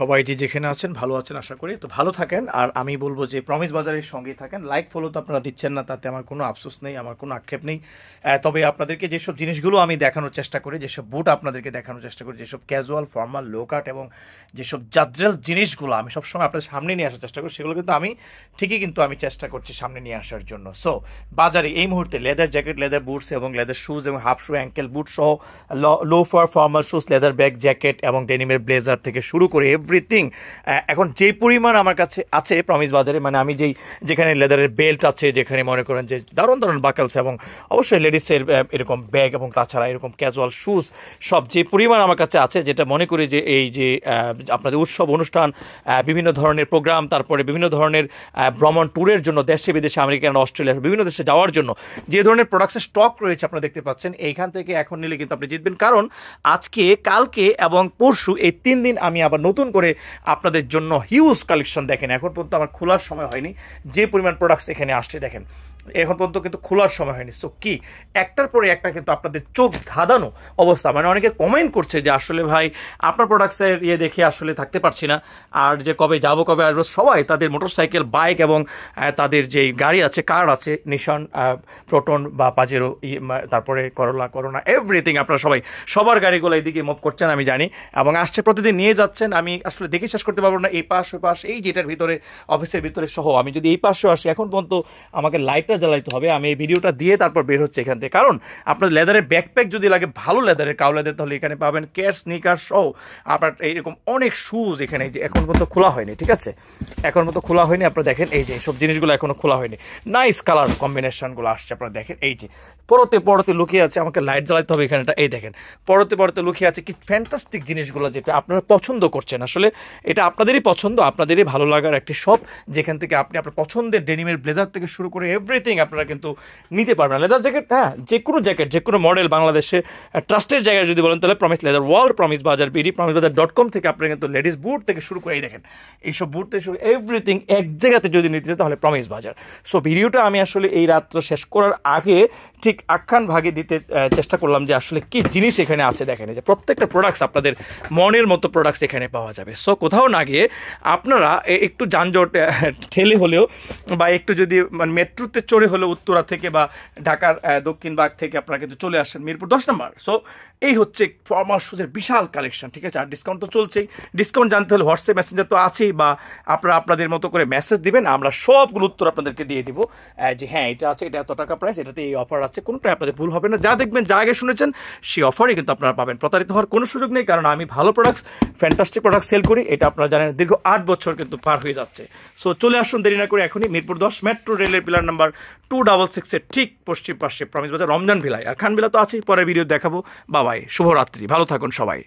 সবাই যে যেখানে আছেন ভালো আছেন আশা করি। তো ভালো থাকেন। আর আমি বলব যে প্রমিস বাজারের সঙ্গেই থাকেন। লাইক ফলো তো আপনারা দিচ্ছেন না, তাতে আমার কোনো আফসোস নেই, আমার কোনো আক্ষেপ নেই। তবে আপনাদেরকে যেসব জিনিসগুলো আমি দেখানোর চেষ্টা করি, যেসব বুট আপনাদেরকে দেখানোর চেষ্টা করি, যেসব ক্যাজুয়াল, ফর্মাল, লো কাট এবং যেসব জাদ্রেল জিনিসগুলো আমি সবসময় আপনাদের সামনে নিয়ে আসার চেষ্টা করি, সেগুলো কিন্তু আমি ঠিকই কিন্তু আমি চেষ্টা করছি সামনে নিয়ে আসার জন্য। সো বাজারে এই মুহূর্তে লেদার জ্যাকেট, লেদার বুটস এবং লেদার শুজ এবং হাফ শু, অ্যাঙ্কেল বুট সহ loafer, formal shoes, leather bag, jacket এবং ডেনিমের ব্লেজার থেকে শুরু করে এভরিথিং এখন যে পরিমাণ আমার কাছে আছে প্রমিস বাজারে, মানে আমি যেখানে লেদারের বেল্ট আছে, যেখানে মনে করেন যে দারুণ দারুণ বাকেলস এবং অবশ্যই লেডিসের এরকম ব্যাগ এবং তাছাড়া এরকম ক্যাজুয়াল শুজ সব যে পরিমাণ আমার কাছে আছে, যেটা মনে করি যে এই যে আপনাদের উৎসব অনুষ্ঠান, বিভিন্ন ধরনের প্রোগ্রাম, তারপরে বিভিন্ন ধরনের ভ্রমণ ট্যুরের জন্য দেশে বিদেশে, আমেরিকা, অস্ট্রেলিয়া, বিভিন্ন দেশে যাওয়ার জন্য যে ধরনের প্রোডাক্টসের স্টক রয়েছে আপনারা দেখতে পাচ্ছেন, এইখান থেকে এখন নিলে কিন্তু আপনি জিতবেন। কারণ আজকে, কালকে এবং পরশু এই 3 দিন আমি আবার নতুন করে আপনাদের জন্য হিউজ কালেকশন দেখেন। এখন পর্যন্ত আমার খোলার সময় হয়নি, যে পরিমাণ প্রোডাক্টস এখানে আসছে দেখেন, এখন পর্যন্ত কিন্তু খোলার সময় হয়নি। সো কি একটার পরে একটা কিন্তু আপনাদের চোখ ধাঁধানো অবস্থা। মানে অনেকে কমেন্ট করছে যে আসলে ভাই আপনার প্রোডাক্টসের দেখে আসলে থাকতে পারছি না, আর যে কবে যাবো কবে আসবো। সবাই তাদের মোটরসাইকেল, বাইক এবং তাদের যেই গাড়ি আছে, কার আছে, নিশান, প্রোটন বা পাজেরো, তারপরে করোনা এভরিথিং, আপনারা সবাই সবার গাড়িগুলো এইদিকে মুভ করছেন আমি জানি, এবং আসছে প্রতিদিন নিয়ে যাচ্ছেন। আমি আসলে দেখে শেষ করতে পারবো না, এই পাশ ওই পাশ, এই যেটার ভিতরে অফিসের ভিতরে সহ। আমি যদি এই পাশেও আসি, এখন পর্যন্ত আমাকে লাইটটা জ্বালাইতে হবে। আমি এই ভিডিওটা দিয়ে তারপর বের হচ্ছে এখান থেকে। কারণ আপনার লেদারের ব্যাকপ্যাক যদি লাগে, ভালো লেদারের, কাউ লেদার, তাহলে এখানে পাবেন কেয়ার, স্নিকার সহ আপনার এইরকম অনেক শুজ এখানে, যে এখন পর্যন্ত খোলা হয়নি, ঠিক আছে, এখন পর্যন্ত খোলা হয়নি। আপনারা দেখেন এই যে সব জিনিসগুলো এখনো খোলা হয়নি, নাইস কালার কম্বিনেশনগুলো আসছে, আপনারা দেখেন এই যে পরতে লুকিয়ে আছে। আমাকে লাইট জ্বালাতে হবে এখানেটা, এই দেখেন পরতে লুকিয়ে আছে কি ফ্যান্টাস্টিক জিনিসগুলো, যেটা আপনারা পছন্দ করছেন। আসলে এটা আপনাদেরই পছন্দ, আপনাদেরই ভালো লাগার একটি শপ, যেখান থেকে আপনি আপনার পছন্দের ডেনিমের ব্লেজার থেকে শুরু করে এভরিথিং আপনারা কিন্তু নিতে পারবেন। লেদার জ্যাকেট, হ্যাঁ, যে কোনো জ্যাকেট, যে কোনো মডেল, বাংলাদেশে ট্রাস্টের জায়গায় যদি বলেন তাহলে প্রমিস লেদার ওয়ার্ল্ড, প্রমিস বাজার বিডি, promisebazar.com থেকে আপনারা কিন্তু লেডিস বুট থেকে শুরু করে এই দেখেন এইসব বুট থেকে শুরু এভরিথিং এক জায়গাতে যদি নিতে চান তাহলে প্রমিস বাজার। সো ভিডিওটা আমি আসলে এই রাত্র শেষ করার আগে ঠিক আখ্যান ভাগে দিতে চেষ্টা করলাম যে আসলে কি জিনিস এখানে আছে। দেখেন যে প্রত্যেকটা প্রোডাক্টস আপনাদের মনের মতো প্রোডাক্টস এখানে পাওয়া যাবে। সো কোথাও না গিয়ে আপনারা একটু যানজট ঠেলে হলেও বা একটু যদি মানে মেট্রোতে চড়ে হলেও উত্তরা থেকে বা ঢাকার দক্ষিণ ভাগ থেকে আপনারা কিন্তু চলে আসেন মিরপুর 10 নম্বর। সো এই হচ্ছে ফর্মাল শুজের বিশাল কালেকশন, ঠিক আছে। আর ডিসকাউন্ট তো চলছেই। ডিসকাউন্ট জানতে হলে হোয়াটসঅ্যাপ মেসেঞ্জার তো আছেই, বা আপনারা আপনাদের মতো করে মেসেজ দিবেন, আমরা সবগুলো উত্তর আপনাদেরকে দিয়ে দিব যে হ্যাঁ এটা আছে, এটা এত টাকা প্রাইস, এটাতে এই অফার আছে। কোনোটাই আপনাদের ভুল হবে না। যা দেখবেন, যা আগে শুনেছেন সেই অফারই কিন্তু আপনারা পাবেন। প্রতারিত হওয়ার কোনো সুযোগ নেই, কারণ আমি ভালো প্রোডাক্টস, ফ্যান্টাস্টিক প্রোডাক্ট সেল করি, এটা আপনারা জানেন। দীর্ঘ 8 বছর কিন্তু পার হয়ে যাচ্ছে। সো চলে আসুন দেরি না করে এখনই মিরপুর 10 মেট্রো রেলের পিলার নাম্বার 266-এর ঠিক পশ্চিম পাশে প্রমিস বাজার, রমজান ভিলায়। আর খান ভিলা তো আছেই, পরে ভিডিও দেখাবো। বাবাই, শুভরাত্রি, ভালো থাকুন সবাই।